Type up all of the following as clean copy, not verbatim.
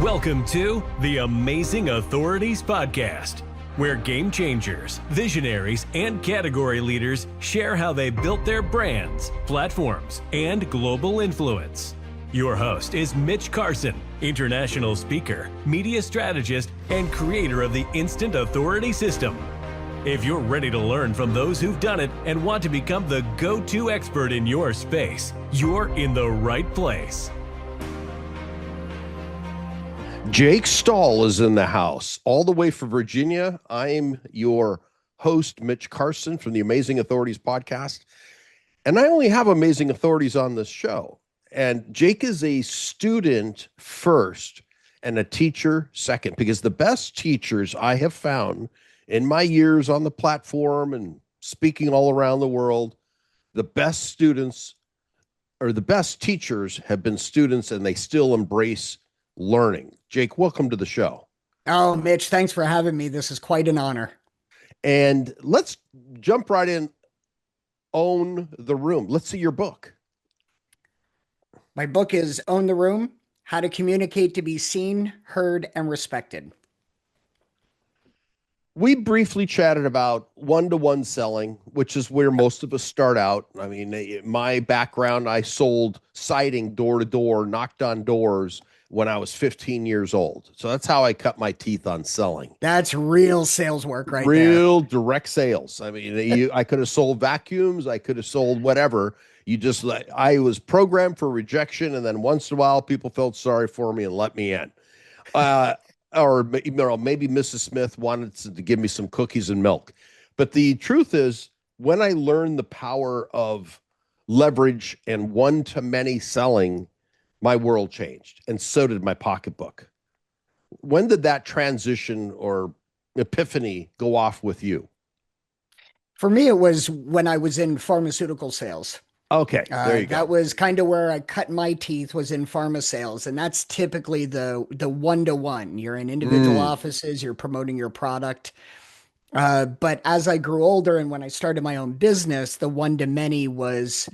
Welcome to the Amazing Authorities Podcast, where game changers, visionaries, and category leaders share how they built their brands, platforms, and global influence. Your host is Mitch Carson, international speaker, media strategist, and creator of the Instant Authority System. If you're ready to learn from those who've done it and want to become the go-to expert in your space, you're in the right place. Jake Stahl is in the house, all the way from Virginia. I'm your host, Mitch Carson, from the Amazing Authorities podcast. And I only have amazing authorities on this show. And Jake is a student first and a teacher second, because the best teachers I have found in my years on the platform and speaking all around the world, the best students or the best teachers have been students, and they still embrace learning. Jake, welcome to the show. Oh, Mitch, thanks for having me. This is quite an honor. And let's jump right in. Own the Room. Let's see your book. My book is Own the Room: How to Communicate to be Seen, Heard, and Respected. We briefly chatted about one-to-one selling, which is where most of us start out. I mean, my background, I sold siding door to door, knocked on doors when I was 15 years old. So that's how I cut my teeth on selling. That's real sales work right there. Real direct sales. I mean, I could have sold vacuums. I could have sold whatever. I was programmed for rejection. And then once in a while, people felt sorry for me and let me in. Or maybe Mrs. Smith wanted to give me some cookies and milk. But the truth is, when I learned the power of leverage and one-to-many selling, my world changed, and so did my pocketbook. When did that transition or epiphany go off with you? For me, it was when I was in pharmaceutical sales. Okay, there you go. That was kind of where I cut my teeth, was in pharma sales. And that's typically the one-to-one. You're in individual offices, you're promoting your product. But as I grew older and when I started my own business, the one-to-many was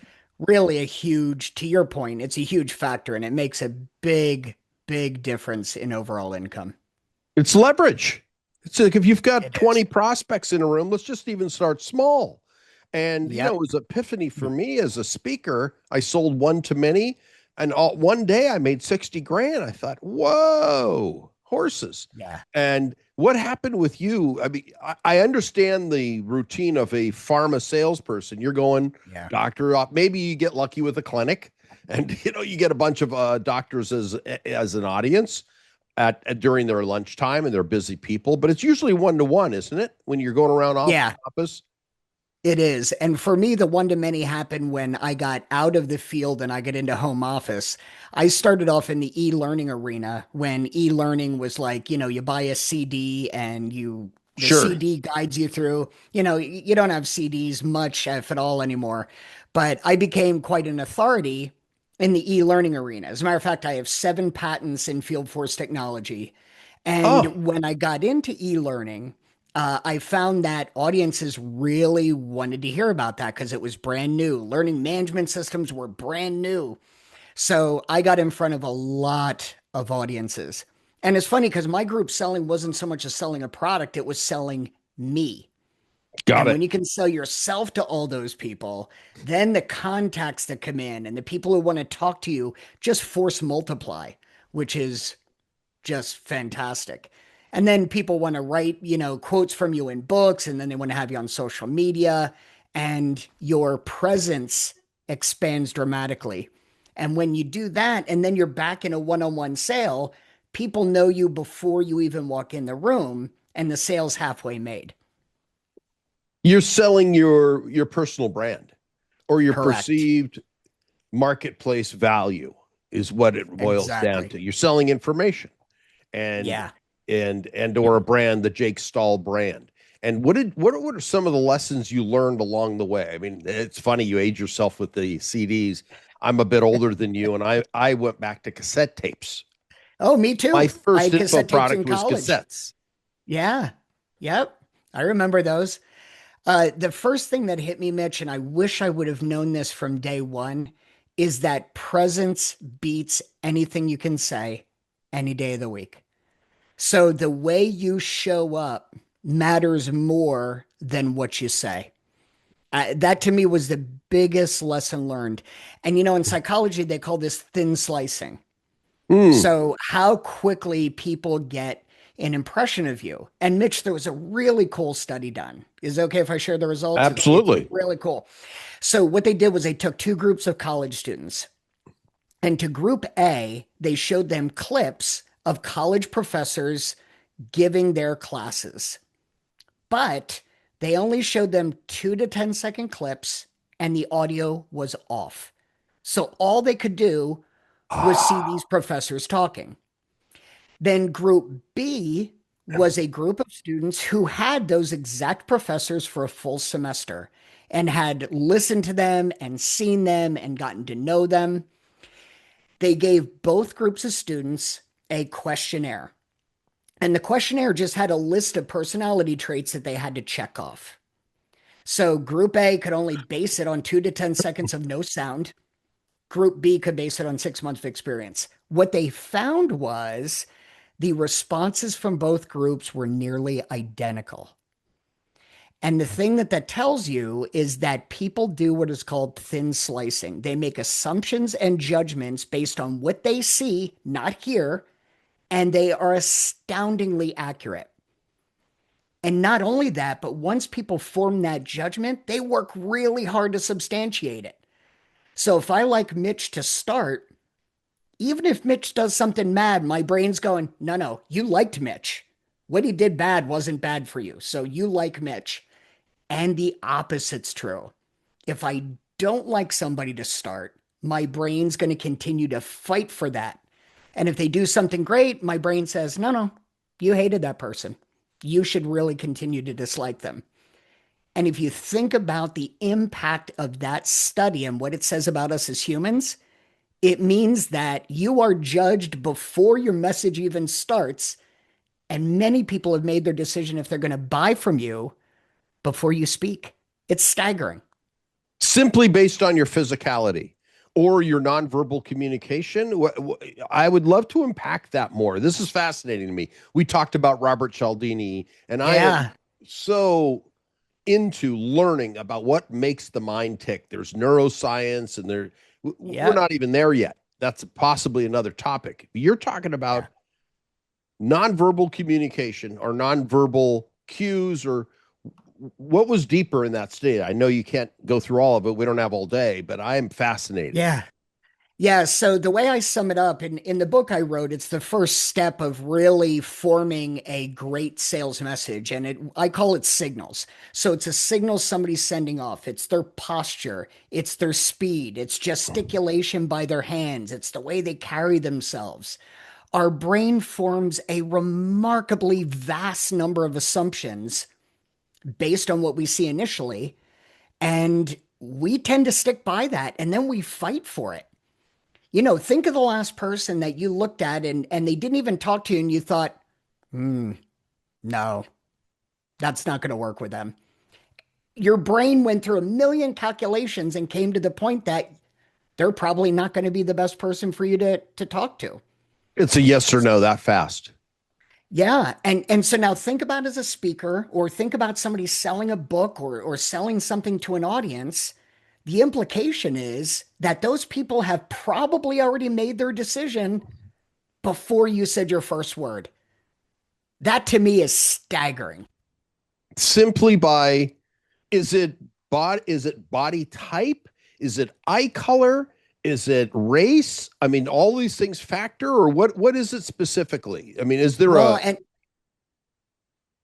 really to your point, it's a huge factor, and it makes a big, big difference in overall income. It's leverage. It's like if you've got 20 prospects in a room, let's just even start small. And, it was epiphany for me as a speaker. I sold one-to-many, and one day I made 60 grand. I thought, whoa, horses. Yeah. And what happened with you? I mean, I understand the routine of a pharma salesperson. You're going, doctor, maybe you get lucky with a clinic, and, you get a bunch of doctors as an audience during their lunchtime, and they're busy people, but it's usually one-to-one, isn't it? When you're going around office. It is. And for me, the one-to-many happened when I got out of the field and I got into home office. I started off in the e-learning arena when e-learning was like, you buy a CD and the CD guides you through. You don't have CDs much, if at all, anymore. But I became quite an authority in the e-learning arena. As a matter of fact, I have 7 patents in field force technology. And when I got into e-learning, I found that audiences really wanted to hear about that because it was brand new. Learning management systems were brand new. So I got in front of a lot of audiences. And it's funny because my group selling wasn't so much as selling a product, it was selling me. When you can sell yourself to all those people, then the contacts that come in and the people who want to talk to you just force multiply, which is just fantastic. And then people want to write, quotes from you in books, and then they want to have you on social media, and your presence expands dramatically. And when you do that, and then you're back in a one-on-one sale, people know you before you even walk in the room, and the sale's halfway made. You're selling your personal brand or your perceived marketplace value is what it boils down to. You're selling information and or a brand, the Jake Stahl brand. And what are some of the lessons you learned along the way? I mean, it's funny, you age yourself with the CDs. I'm a bit older than you, and I went back to cassette tapes. Oh, me too. My first info product was cassettes. Yeah. Yep. I remember those. The first thing that hit me, Mitch, and I wish I would have known this from day one, is that presence beats anything you can say, any day of the week. So the way you show up matters more than what you say. That to me was the biggest lesson learned. And in psychology, they call this thin slicing. Mm, So, how quickly people get an impression of you. And Mitch, there was a really cool study done. Is it okay if I share the results? It's absolutely. really cool. So, what they did was they took two groups of college students, and to group A, they showed them clips of college professors giving their classes, but they only showed them 2 to 10 second clips, and the audio was off. So, all they could do was see these professors talking. Then group B was a group of students who had those exact professors for a full semester and had listened to them and seen them and gotten to know them. They gave both groups of students a questionnaire. And the questionnaire just had a list of personality traits that they had to check off. So group A could only base it on 2 to 10 seconds of no sound. Group B could base it on 6 months of experience. What they found was the responses from both groups were nearly identical. And the thing that that tells you is that people do what is called thin slicing. They make assumptions and judgments based on what they see, not hear, and they are astoundingly accurate. And not only that, but once people form that judgment, they work really hard to substantiate it. So if I like Mitch to start, even if Mitch does something mad, my brain's going, no, no, you liked Mitch. What he did bad wasn't bad for you. So you like Mitch. And the opposite's true. If I don't like somebody to start, my brain's going to continue to fight for that. And if they do something great, my brain says, no, no, you hated that person. You should really continue to dislike them. And if you think about the impact of that study and what it says about us as humans, it means that you are judged before your message even starts. And many people have made their decision if they're going to buy from you before you speak. It's staggering. Simply based on your physicality or your nonverbal communication. I would love to unpack that more. This is fascinating to me. We talked about Robert Cialdini, and I am Yeah. so into learning about what makes the mind tick. There's neuroscience, and we're Yeah. not even there yet. That's possibly another topic. You're talking Yeah. about nonverbal communication or nonverbal cues, or what was deeper in that state? I know you can't go through all of it. We don't have all day, but I am fascinated. Yeah. Yeah, so the way I sum it up in the book I wrote, it's the first step of really forming a great sales message. And I call it signals. So it's a signal somebody's sending off. It's their posture, it's their speed, it's gesticulation by their hands, it's the way they carry themselves. Our brain forms a remarkably vast number of assumptions based on what we see initially. And we tend to stick by that and then we fight for it. Think of the last person that you looked at and they didn't even talk to you and you thought, hmm, no, that's not going to work with them. Your brain went through a million calculations and came to the point that they're probably not going to be the best person for you to talk to. It's a yes or no that fast. Yeah. And so now think about as a speaker or think about somebody selling a book or selling something to an audience. The implication is that those people have probably already made their decision before you said your first word. That to me is staggering. Simply by, is it body type? Is it eye color? Is it race? I mean, all these things factor, or what is it specifically? I mean, is there Well, a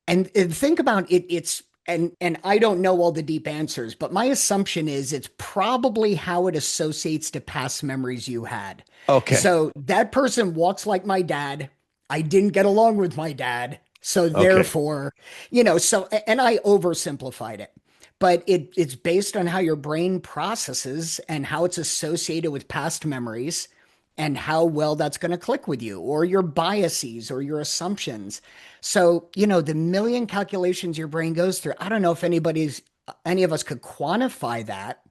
and think about it, and I don't know all the deep answers, but my assumption is it's probably how it associates to past memories you had. okay, So that person walks like my dad. I didn't get along with my dad. So okay. therefore, so and I oversimplified it. But it's based on how your brain processes and how it's associated with past memories and how well that's going to click with you or your biases or your assumptions. So, the million calculations your brain goes through, I don't know if any of us could quantify that.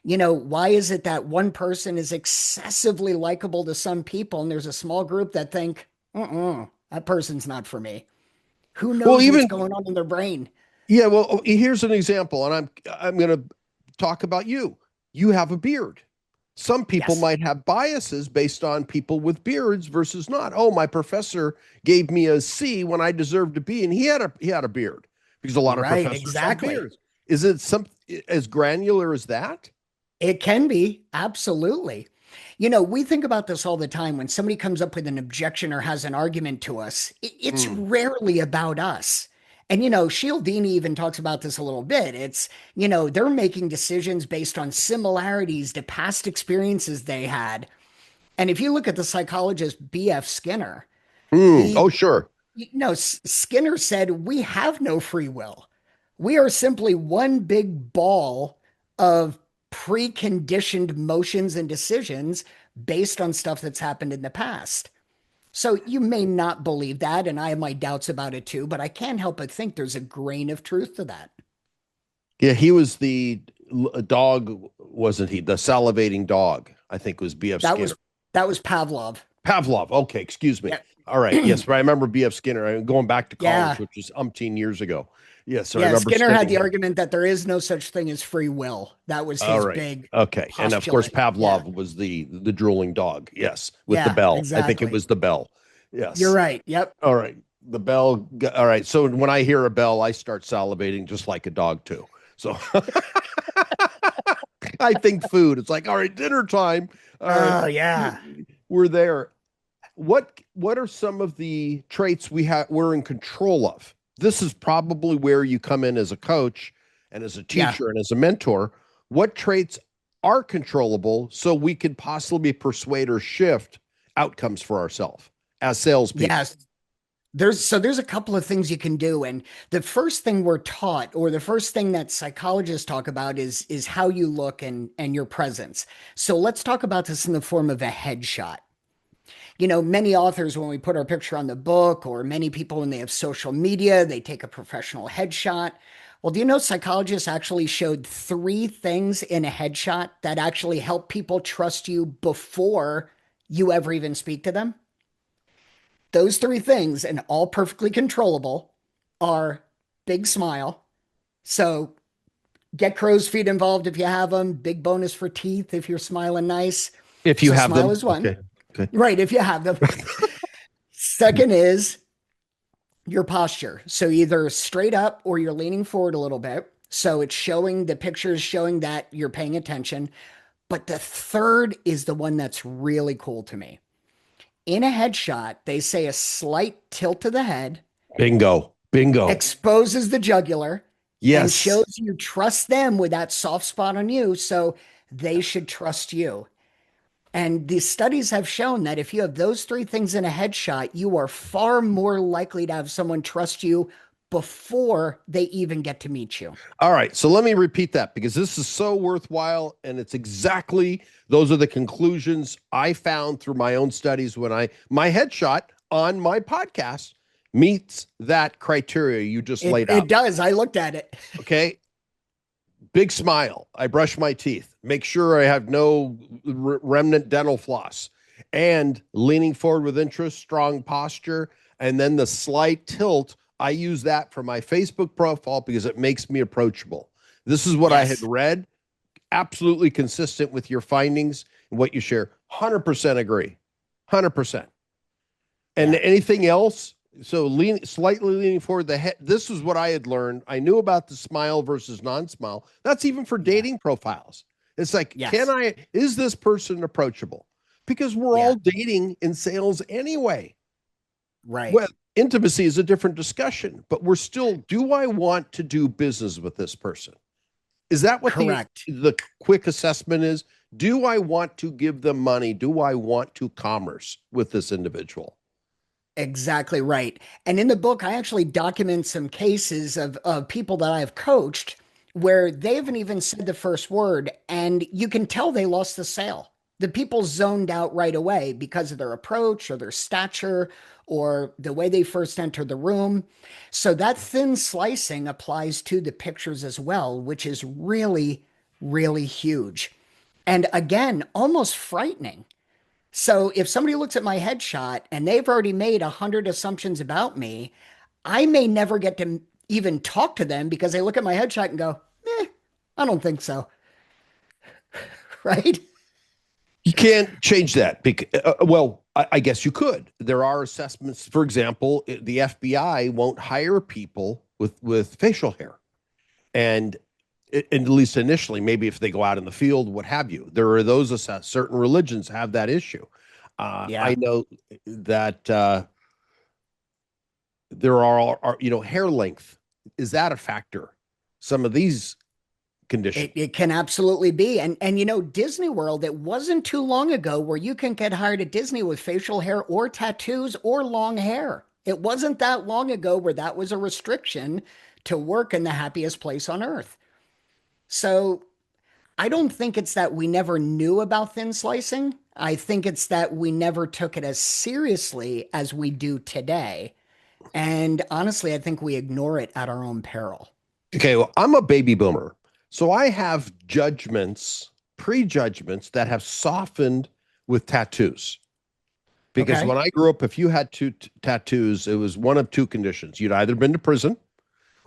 Why is it that one person is excessively likable to some people and there's a small group that think, that person's not for me? Who Well, knows what's even going on in their brain? yeah, well, here's an example, and I'm going to talk about you. You have a beard. Some people Yes. might have biases based on people with beards versus not. Oh, my professor gave me a C when I deserved a B, and he had a beard because a lot of Right, professors have exactly. beards. Is it some as granular as that? It can be, absolutely. We think about this all the time when somebody comes up with an objection or has an argument to us. It's Hmm. rarely about us. And Cialdini even talks about this a little bit. They're making decisions based on similarities to past experiences they had. And if you look at the psychologist B.F. Skinner, Hmm. he Oh, sure. Skinner said, we have no free will. We are simply one big ball of preconditioned motions and decisions based on stuff that's happened in the past. So you may not believe that, and I have my doubts about it too, but I can't help but think there's a grain of truth to that. Yeah, he was the dog, wasn't he? The salivating dog, I think was B.F. That Skinner. was that was Pavlov. Pavlov. Okay, excuse me. Yeah. All right. Yes, but I remember B.F. Skinner. I'm going back to college, Yeah. which was umpteen years ago. Yes, so I Yeah, remember Skinner had studying the him. argument that there is no such thing as free will. That was All his right. big Okay. And of course, postulate. Yeah. Pavlov was the drooling dog. Yes, with the Yeah, bell. I think it exactly. was the bell. You're Yes. right. Yep. All right. The bell. All right. So when I hear a bell, I start salivating just like a dog too. So I think food. It's like, all right, dinner time. All right, Oh, yeah. we're there. What are some of the traits we're in control of? This is probably where you come in as a coach and as a Yeah. teacher and as a mentor. What traits are controllable so we could possibly persuade or shift outcomes for ourselves as salespeople? Yes. There's a couple of things you can do. And the first thing we're taught, or the first thing that psychologists talk about is how you look and your presence. So let's talk about this in the form of a headshot. Many authors, when we put our picture on the book, or many people when they have social media, they take a professional headshot. Well, do you know psychologists actually showed three things in a headshot that actually help people trust you before you ever even speak to them? Those three things, and all perfectly controllable, are big smile. So get crow's feet involved if you have them. Big bonus for teeth if you're smiling nice. If you So have smile them, is one. okay, okay. Right, if you have them. Second is your posture. So either straight up or you're leaning forward a little bit. So it's showing the picture is showing that you're paying attention. But the third is the one that's really cool to me. In a headshot, they say a slight tilt to the head Bingo, bingo. exposes the jugular and Yes. shows you trust them with that soft spot on you. So they should trust you. And the studies have shown that if you have those three things in a headshot, you are far more likely to have someone trust you before they even get to meet you. All right. So let me repeat that because this is so worthwhile. And it's exactly those are the conclusions I found through my own studies when my headshot on my podcast meets that criteria you just It laid it out. does. I looked at it. Okay. Big smile. I brush my teeth. Make sure I have no remnant dental floss. And leaning forward with interest, strong posture, and then the slight tilt. I use that for my Facebook profile because it makes me approachable. This is what I had Yes. read. Absolutely consistent with your findings and what you share. 100% agree. 100%. And Yeah. anything else? So slightly leaning forward the head. This is what I had learned. I knew about the smile versus non-smile. That's even for Yeah. dating profiles. It's like, Yes. is this person approachable? Because we're Yeah. all dating in sales anyway. Right. Well, intimacy is a different discussion, but we're still, do I want to do business with this person? Is that what Correct. the quick assessment is? Do I want to give them money? Do I want to commerce with this individual? Exactly right. And in the book, I actually document some cases of people that I've coached where they haven't even said the first word, and you can tell they lost the sale. The people zoned out right away because of their approach or their stature or the way they first entered the room. So that thin slicing applies to the pictures as well, which is really, really huge. And again, almost frightening. So if somebody looks at my headshot and they've already made 100 assumptions about me, I may never get to even talk to them because they look at my headshot and go, I don't think so. Right? You can't change that. Well, I guess you could. There are assessments. For example, the FBI won't hire people with facial hair, and at least initially, maybe if they go out in the field, what have you. There are those certain religions have that issue. Yeah. I know that there are hair length. Is that a factor? Some of these conditions. It can absolutely be. And Disney World, it wasn't too long ago where you can get hired at Disney with facial hair or tattoos or long hair. It wasn't that long ago where that was a restriction to work in the happiest place on earth. So I don't think it's that we never knew about thin slicing. I think it's that we never took it as seriously as we do today. And honestly, I think we ignore it at our own peril. Okay, well, I'm a baby boomer. So I have prejudgments that have softened with tattoos. Because Okay. when I grew up, if you had two tattoos, it was one of two conditions. You'd either been to prison,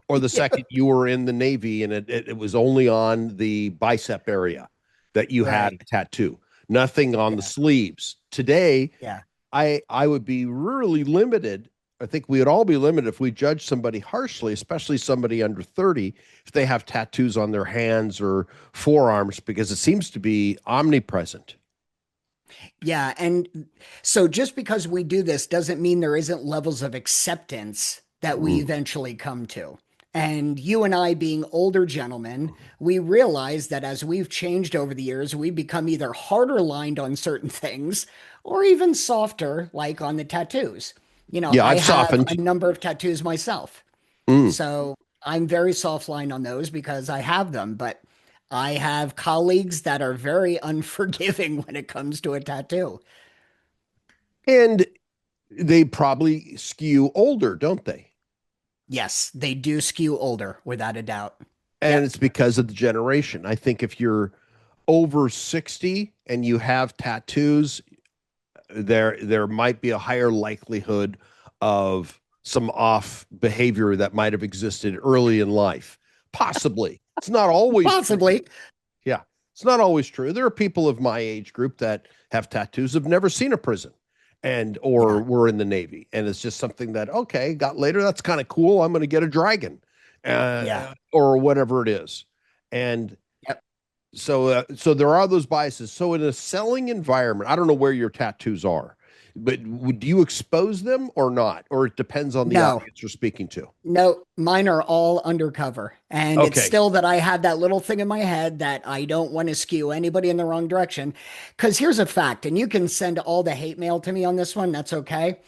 or the second you were in the Navy and it was only on the bicep area that you had Right. a tattoo, nothing on the Yeah. sleeves. Today, Yeah. I would be really limited. I think we would all be limited if we judge somebody harshly, especially somebody under 30, if they have tattoos on their hands or forearms, because it seems to be omnipresent. Yeah. And so just because we do this doesn't mean there isn't levels of acceptance that we Mm. eventually come to. And you and I, being older gentlemen, we realize that as we've changed over the years, we become either harder lined on certain things or even softer, like on the tattoos. Yeah, I I've have a softened. number of tattoos myself. Mm. So I'm very soft line on those because I have them, but I have colleagues that are very unforgiving when it comes to a tattoo. And they probably skew older, don't they? Yes, they do skew older without a doubt. And Yep. it's because of the generation. I think if you're over 60 and you have tattoos, there might be a higher likelihood of some off behavior that might have existed early in life. Possibly. It's not always true. Possibly. Yeah. It's not always true. There are people of my age group that have tattoos, have never seen a prison and or Yeah. were in the Navy. And it's just something that, okay, got later. That's kind of cool. I'm going to get a dragon Yeah. or whatever it is. And Yep. so there are those biases. So in a selling environment, I don't know where your tattoos are, but would you expose them or not? Or it depends on the No, audience you're speaking to. no, mine are all undercover. And it's Okay. still that I have that little thing in my head that I don't want to skew anybody in the wrong direction. Because here's a fact, and you can send all the hate mail to me on this one. That's okay.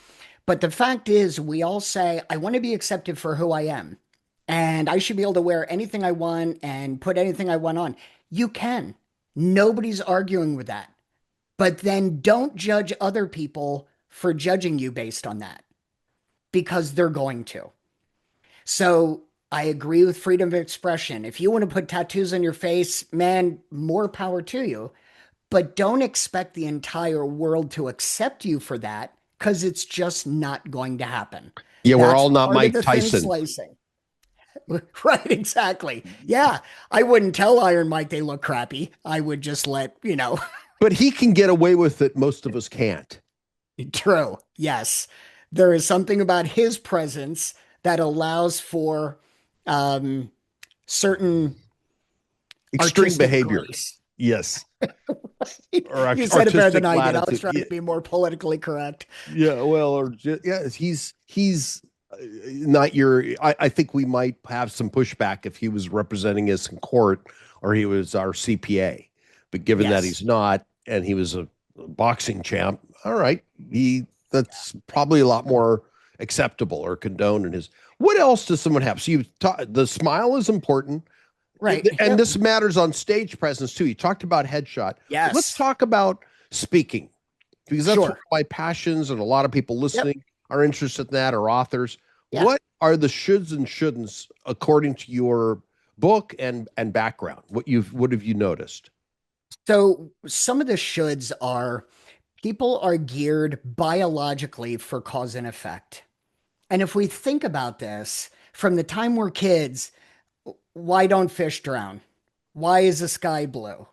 But the fact is, we all say, I want to be accepted for who I am. And I should be able to wear anything I want and put anything I want on. You can. Nobody's arguing with that. But then don't judge other people for judging you based on that because they're going to. So I agree with freedom of expression. If you want to put tattoos on your face, man, more power to you. But don't expect the entire world to accept you for that because it's just not going to happen. Yeah, we're That's all not part of Mike the thin Tyson. slicing. Right, exactly. Yeah, I wouldn't tell Iron Mike they look crappy. I would just let. But he can get away with it. Most of us can't. True. Yes. There is something about his presence that allows for um, certain Extreme artistic behavior. grace. Yes. Or You said it better artistic than I did. I was latitude. trying Yeah, to be more politically correct. yeah, well, or yeah, he's not your. I think we might have some pushback if he was representing us in court or he was our CPA. But given that Yes. he's not, and he was a boxing champ, all right, that's probably a lot more acceptable or condoned in his. What else does someone have? So the smile is important. Right. And Yep. this matters on stage presence too. You talked about headshot. Let's Yes. talk about speaking because that's one of Sure. my passions, and a lot of people Yep. listening are interested in that, or authors. Yeah. What are the shoulds and shouldn'ts according to your book and background. What have you noticed? So some of the shoulds are people are geared biologically for cause and effect. And if we think about this from the time we're kids, why don't fish drown? Why is the sky blue?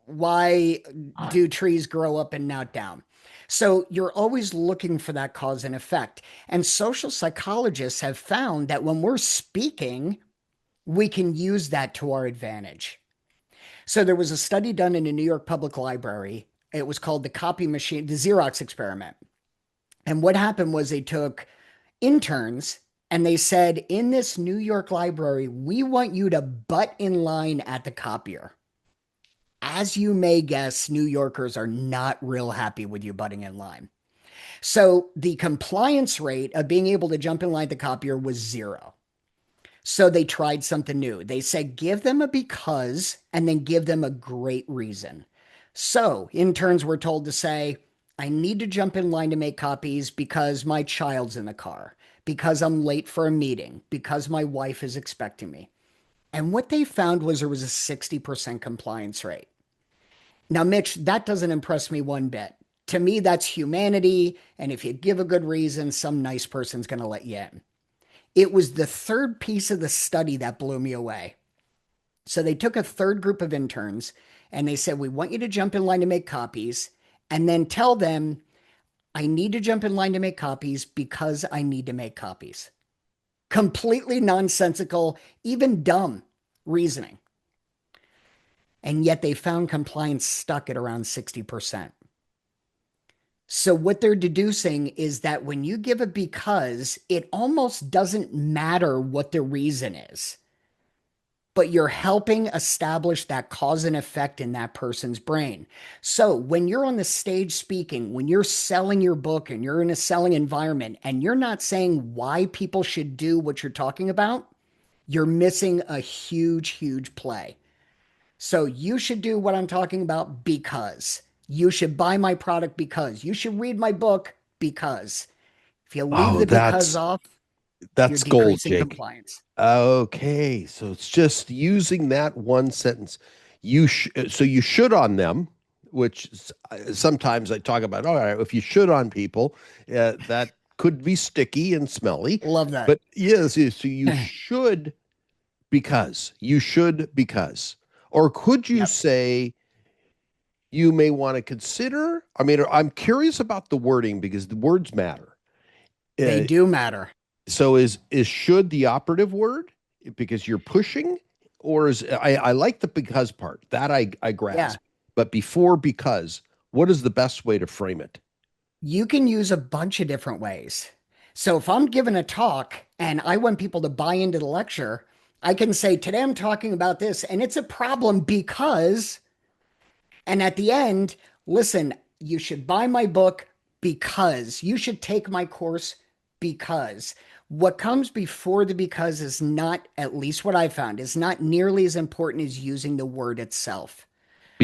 Why do trees grow up and not down? So you're always looking for that cause and effect. And social psychologists have found that when we're speaking, we can use that to our advantage. So there was a study done in a New York Public Library. It was called the copy machine, the Xerox experiment. And what happened was they took interns and they said, in this New York library, we want you to butt in line at the copier. As you may guess, New Yorkers are not real happy with you butting in line. So the compliance rate of being able to jump in line at the copier was zero. So they tried something new. They said, give them a because and then give them a great reason. So interns were told to say, I need to jump in line to make copies because my child's in the car, because I'm late for a meeting, because my wife is expecting me. And what they found was there was a 60% compliance rate. Now, Mitch, that doesn't impress me one bit. To me, that's humanity. And if you give a good reason, some nice person's going to let you in. It was the third piece of the study that blew me away. So they took a third group of interns and they said, we want you to jump in line to make copies and then tell them, I need to jump in line to make copies because I need to make copies. Completely nonsensical, even dumb reasoning. And yet they found compliance stuck at around 60%. So what they're deducing is that when you give a because, it almost doesn't matter what the reason is, but you're helping establish that cause and effect in that person's brain. So when you're on the stage speaking, when you're selling your book and you're in a selling environment and you're not saying why people should do what you're talking about, you're missing a huge, huge play. So you should do what I'm talking about because. You should buy my product because. You should read my book because. If you leave Oh, the because off, you're that's gold, decreasing Jake. compliance. Okay, so it's just using that one sentence. So you should on them, which sometimes I talk about. All right, if you should on people, that could be sticky and smelly. Love that. But yes, so you should because, or could you Yep. say you may want to consider? I mean, I'm curious about the wording because the words matter. They Uh, do matter. so is should the operative word because you're pushing, or is I like the because part that I Yeah. grasp, but before because, what is the best way to frame it? You can use a bunch of different ways. So if I'm giving a talk and I want people to buy into the lecture, I can say, today I'm talking about this and it's a problem because, and at the end, listen, you should buy my book because you should take my course because what comes before the because is not, at least what I found, is not nearly as important as using the word itself.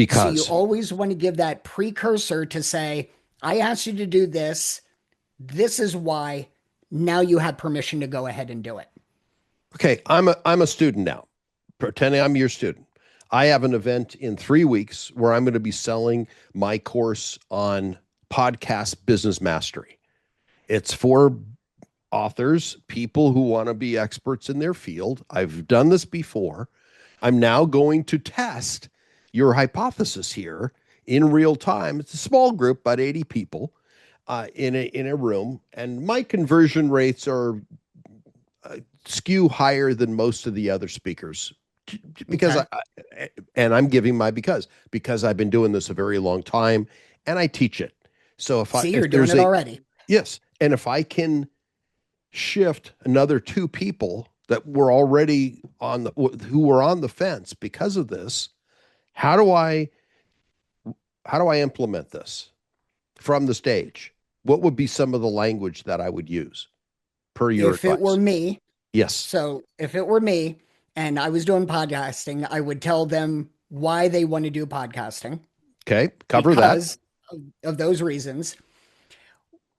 So you Because always want to give that precursor to say, I asked you to do this. This is why. Now you have permission to go ahead and do it. okay, I'm a student now, pretending I'm your student. I have an event in 3 weeks where I'm going to be selling my course on podcast business mastery. It's for authors, people who want to be experts in their field. I've done this before. I'm now going to test your hypothesis here in real time. It's a small group, about 80 people in a room, and my conversion rates are skew higher than most of the other speakers because Okay. and I'm giving my because I've been doing this a very long time and I teach it. So See, you're if doing there's it a already. yes, and if I can shift another two people that were already on the who were on the fence because of this, how do I implement this from the stage? What would be some of the language that I would use per your If it were advice? me, Yes. so if it were me and I was doing podcasting, I would tell them why they want to do podcasting Okay. Cover that. because of those reasons,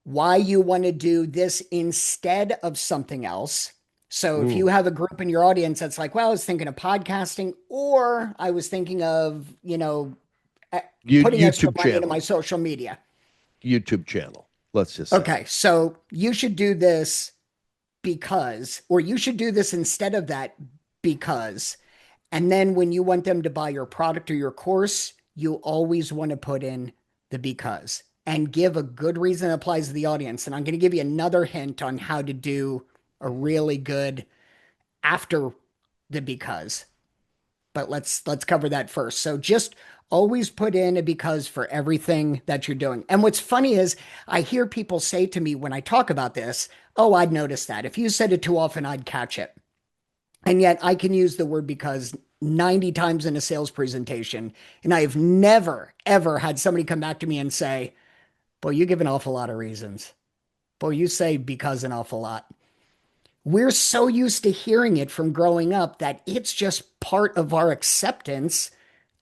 why you want to do this instead of something else. So if you Mm. have a group in your audience that's like, well, I was thinking of podcasting, or I was thinking of, eh, putting extra YouTube money into my channel, social media. YouTube channel. Let's just say. Okay, so you should do this because, or you should do this instead of that because. And then when you want them to buy your product or your course, you always want to put in the because and give a good reason that applies to the audience. And I'm going to give you another hint on how to do a really good after the because. But let's cover that first. So just always put in a because for everything that you're doing. And what's funny is I hear people say to me when I talk about this, "Oh, I'd notice that. If you said it too often, I'd catch it." And yet I can use the word because 90 times in a sales presentation. And I've never, ever had somebody come back to me and say, "Boy, you give an awful lot of reasons. Boy, you say because an awful lot." We're so used to hearing it from growing up that it's just part of our acceptance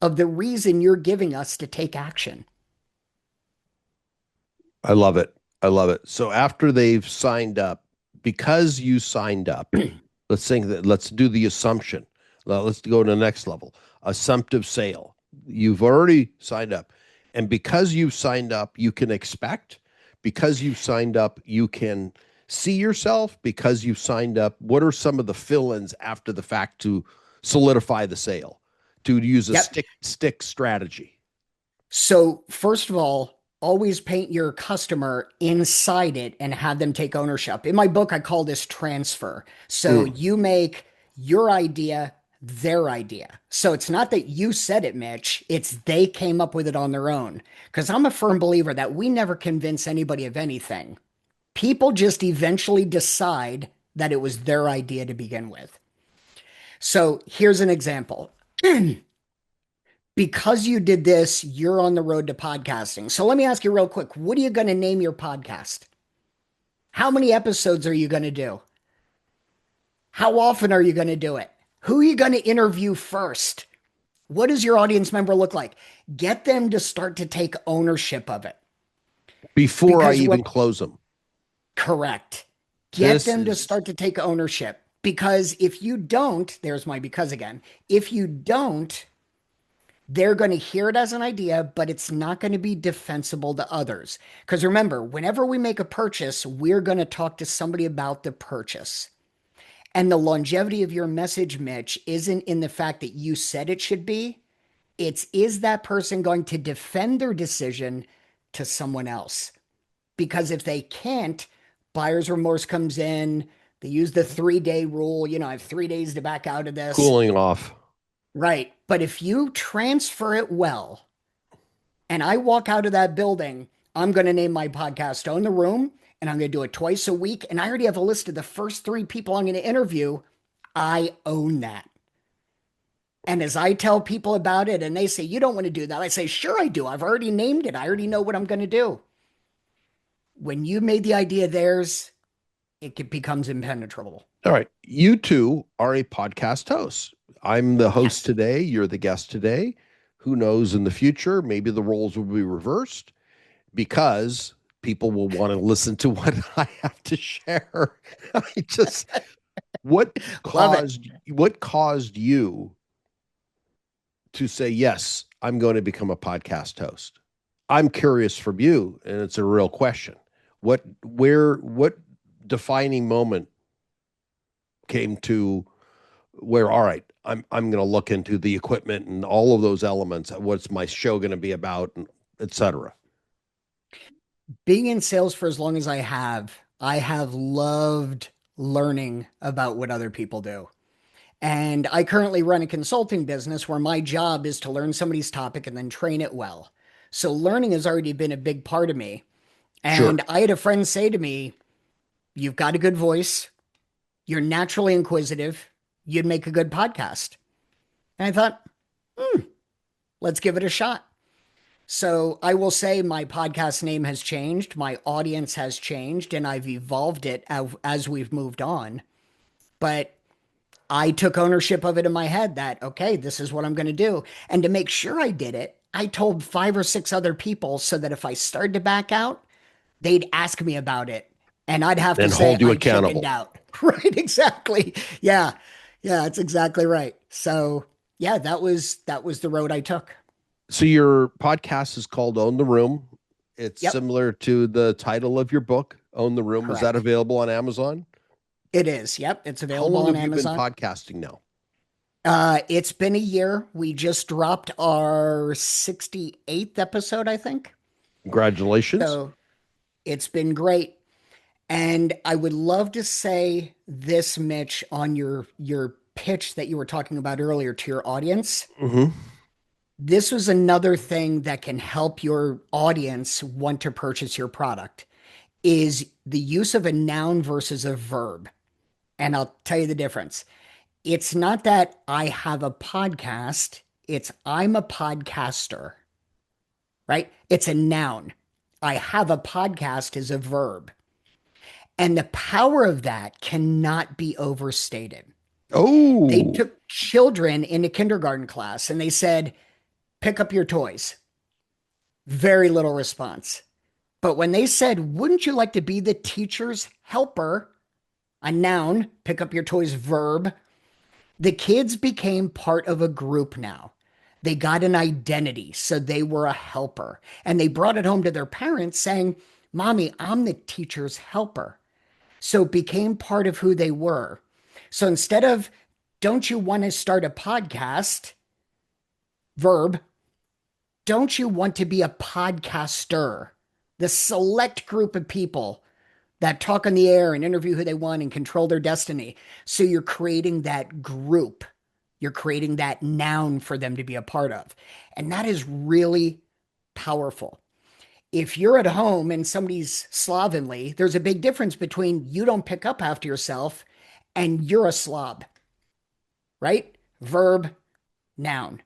of the reason you're giving us to take action. I love it. I love it. So after they've signed up, because you signed up, let's think that let's do the assumption. Let's go to the next level. Assumptive sale. You've already signed up. And because you've signed up, you can expect. Because you've signed up, you can see yourself. Because you've signed up, what are some of the fill-ins after the fact to solidify the sale? To use a Yep. stick strategy. So, first of all, always paint your customer inside it and have them take ownership. In my book, I call this transfer. So, Mm. you make your idea their idea. So, it's not that you said it, Mitch, it's they came up with it on their own. Because I'm a firm believer that we never convince anybody of anything. People just eventually decide that it was their idea to begin with. So, here's an example. Because you did this, you're on the road to podcasting. So let me ask you real quick, what are you going to name your podcast? How many episodes are you going to do? How often are you going to do it? Who are you going to interview first? What does your audience member look like? Get them to start to take ownership of it. Before I Because even what, close them. correct. Get This them to is start to take ownership. Because if you don't, there's my because again. If you don't, they're going to hear it as an idea, but it's not going to be defensible to others. Because remember, whenever we make a purchase, we're going to talk to somebody about the purchase. And the longevity of your message, Mitch, isn't in the fact that you said it should be. It's is that person going to defend their decision to someone else? Because if they can't, buyer's remorse comes in. They use the 3-day rule. I have 3 days to back out of this. cooling off. Right. But if you transfer it well, and I walk out of that building, I'm going to name my podcast Own the Room, and I'm going to do it twice a week. And I already have a list of the first 3 people I'm going to interview. I own that. And as I tell people about it and they say, you don't want to do that, I say, sure, I do. I've already named it. I already know what I'm going to do. When you made the idea theirs, becomes impenetrable. All right. You two are a podcast host. I'm the host Yes. today. You're the guest today. Who knows in the future? Maybe the roles will be reversed because people will want to listen to what I have to share. I just what Love it. caused you to say, yes, I'm going to become a podcast host? I'm curious from you, and it's a real question. What defining moment came to where, all right, I'm going to look into the equipment and all of those elements. What's my show going to be about, and et cetera. Being in sales for as long as I have loved learning about what other people do. And I currently run a consulting business where my job is to learn somebody's topic and then train it well. So learning has already been a big part of me. Sure. And I had a friend say to me, you've got a good voice. You're naturally inquisitive. You'd make a good podcast. And I thought, let's give it a shot. So I will say my podcast name has changed, my audience has changed, and I've evolved it as we've moved on. But I took ownership of it in my head that, okay, this is what I'm going to do. And to make sure I did it, I told 5 or 6 other people so that if I started to back out, they'd ask me about it. And I'd have to And say hold you I chickened accountable. out. Right, exactly. Yeah. Yeah, that's exactly right. So yeah, that was the road I took. So your podcast is called Own the Room. It's Yep, similar to the title of your book, Own the Room. Is that correct. available on Amazon? It is. Yep, it's How available long on have you been Amazon. podcasting now? It's been a year. We just dropped our 68th episode, I think. Congratulations. So it's been great. And I would love to say this, Mitch, on your pitch that you were talking about earlier to your audience. Hmm. This was another thing that can help your audience want to purchase your product is the use of a noun versus a verb. And I'll tell you the difference. It's not that I have a podcast, it's I'm a podcaster, right? It's a noun. I have a podcast is a verb. And the power of that cannot be overstated. They Oh, took children into kindergarten class and they said, pick up your toys. Very little response. But when they said, wouldn't you like to be the teacher's helper? A noun, pick up your toys, verb. The kids became part of a group now. They got an identity, so they were a helper. And they brought it home to their parents saying, Mommy, I'm the teacher's helper. So it became part of who they were. So instead of, don't you want to start a podcast? Verb, don't you want to be a podcaster? The select group of people that talk on the air and interview who they want and control their destiny. So you're creating that group. You're creating that noun for them to be a part of. And that is really powerful. If you're at home and somebody's slovenly, there's a big difference between you don't pick up after yourself and you're a slob, right? Verb, noun.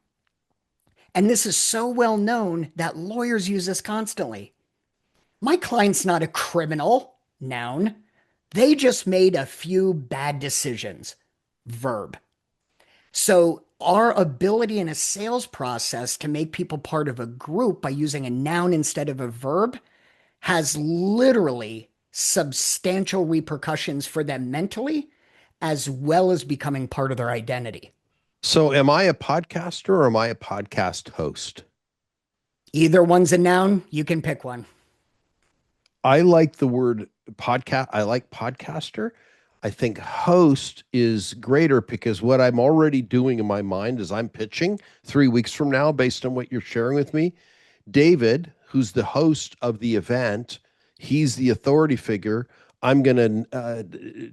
And this is so well known that lawyers use this constantly. My client's not a criminal, noun. They just made a few bad decisions, verb. So, our ability in a sales process to make people part of a group by using a noun instead of a verb has literally substantial repercussions for them mentally, as well as becoming part of their identity. so am I a podcaster or am I a podcast host? Either one's a noun, you can pick one. I like the word podcast. I like podcaster. I think host is greater because what I'm already doing in my mind is I'm pitching 3 weeks from now, based on what you're sharing with me. David, who's the host of the event, he's the authority figure. I'm going to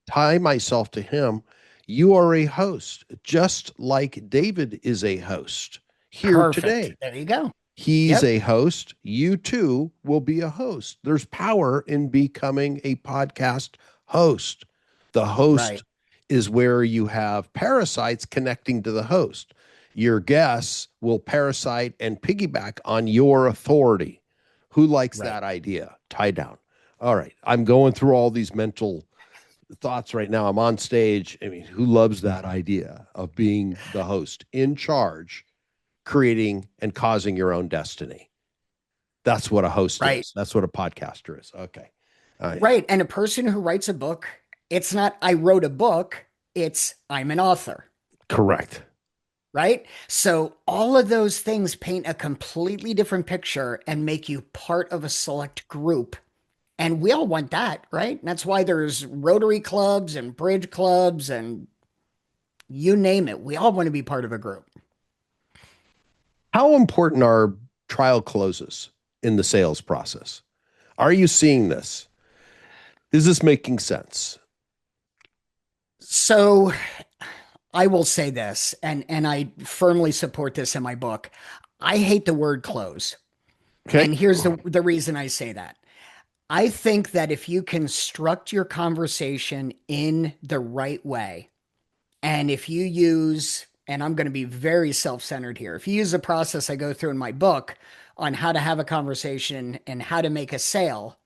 tie myself to him. You are a host, just like David is a host here Perfect. today. There you go. He's Yep. a host. You too will be a host. There's power in becoming a podcast host. The Right. host is where you have parasites connecting to the host. Your guests will parasite and piggyback on your authority. Who likes Right. that idea? Tie down. All right. I'm going through all these mental thoughts right now. I'm on stage. I mean, who loves that idea of being the host in charge, creating and causing your own destiny? That's what a host Right. is. That's what a podcaster is. Okay. Right. And a person who writes a book, it's not I wrote a book, it's I'm an author. Correct. Right. So all of those things paint a completely different picture and make you part of a select group. And we all want that, right? And that's why there's Rotary clubs and bridge clubs and you name it. We all want to be part of a group. How important are trial closes in the sales process? Are you seeing this? Is this making sense? So I will say this, and I firmly support this in my book. I hate the word close. Okay. And here's the reason I say that. I think that if you construct your conversation in the right way, and if you use, and I'm going to be very self centered here, if you use the process I go through in my book on how to have a conversation and how to make a sale,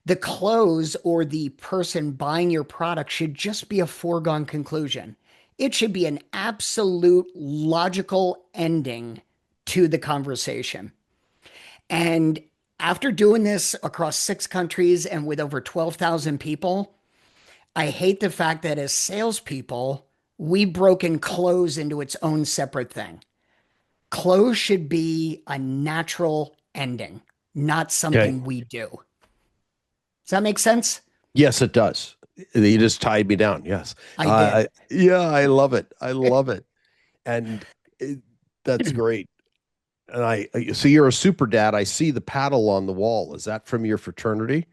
the close or the person buying your product should just be a foregone conclusion. It should be an absolute logical ending to the conversation. And After doing this across 6 countries and with over 12,000 people, I hate the fact that as salespeople, we've broken close into its own separate thing. Close should be a natural ending, not Okay. something we do. Does that make sense? Yes, it does. You just tied me down. Yes. I did. Yeah, I love it. I love it. And that's great. And so you're a super dad. I see the paddle on the wall. Is that from your fraternity?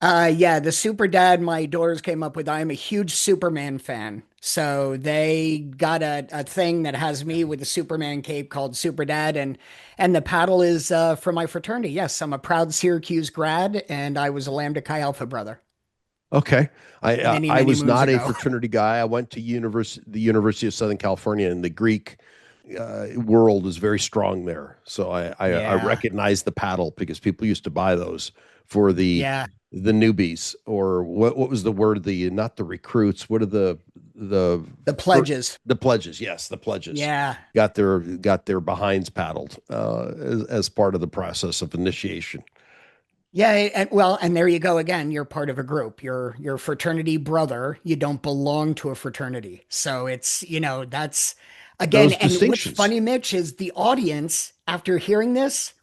Yeah, the Super Dad my daughters came up with. I am a huge Superman fan. So they got a thing that has me with the Superman cape called Super Dad, and the paddle is from my fraternity. Yes, I'm a proud Syracuse grad, and I was a Lambda Chi Alpha brother Okay. many, I many was moons not a ago. fraternity guy. I went to the University of Southern California, and the Greek world is very strong there. So I Yeah, recognize the paddle because people used to buy those for yeah, the newbies, or what was the word? The not the recruits. What are the the pledges. the pledges? Yes, the pledges Yeah, got their behinds paddled as part of the process of initiation. yeah, and well, and there you go again. You're part of a group. You're a fraternity brother. You don't belong to a fraternity. So it's, that's again, Those and what's distinctions. funny, Mitch, is the audience, after hearing this,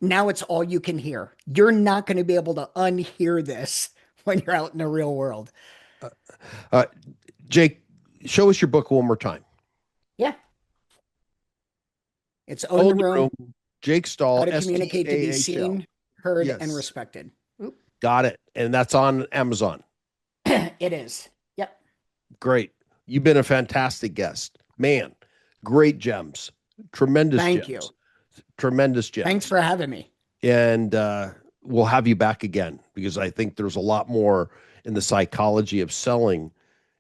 now it's all you can hear. You're not going to be able to unhear this when you're out in the real world. Uh, Jake, show us your book one more time. Yeah. It's Own the Own the Room, Room. Jake Stahl, How to Communicate to Be Stahl. Seen, Heard, and Yes, Respected. Oop. got it. And that's on Amazon. It is. Yep. Great. You've been a fantastic guest. Man, great gems. Tremendous Thank you. gems. Tremendous Thanks gems. for having me. And we'll have you back again because I think there's a lot more in the psychology of selling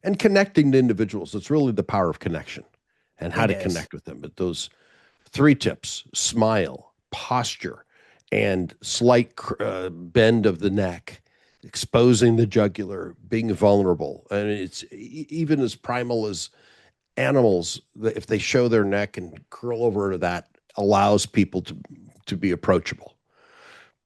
and connecting to individuals. It's really the power of connection and how It to is. connect with them. But those 3 tips: smile, posture, and slight bend of the neck, exposing the jugular, being vulnerable. And it's even as primal as animals, if they show their neck and curl over to that, allows people to be approachable.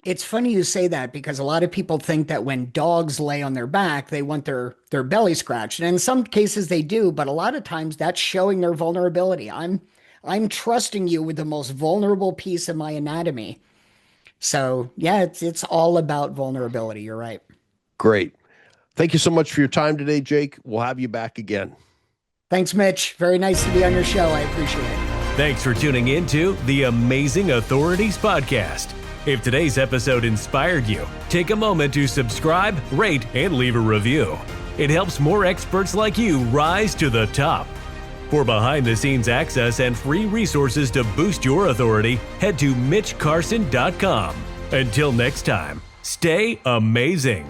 It's funny you say that because a lot of people think that when dogs lay on their back, they want their belly scratched. And in some cases they do, but a lot of times that's showing their vulnerability. I'm trusting you with the most vulnerable piece of my anatomy. So yeah, it's all about vulnerability. You're right. Great. Thank you so much for your time today, Jake. We'll have you back again. Thanks, Mitch. Very nice to be on your show. I appreciate it. Thanks for tuning in to the Amazing Authorities Podcast. If today's episode inspired you, take a moment to subscribe, rate, and leave a review. It helps more experts like you rise to the top. For behind-the-scenes access and free resources to boost your authority, head to MitchCarson.com. Until next time, stay amazing.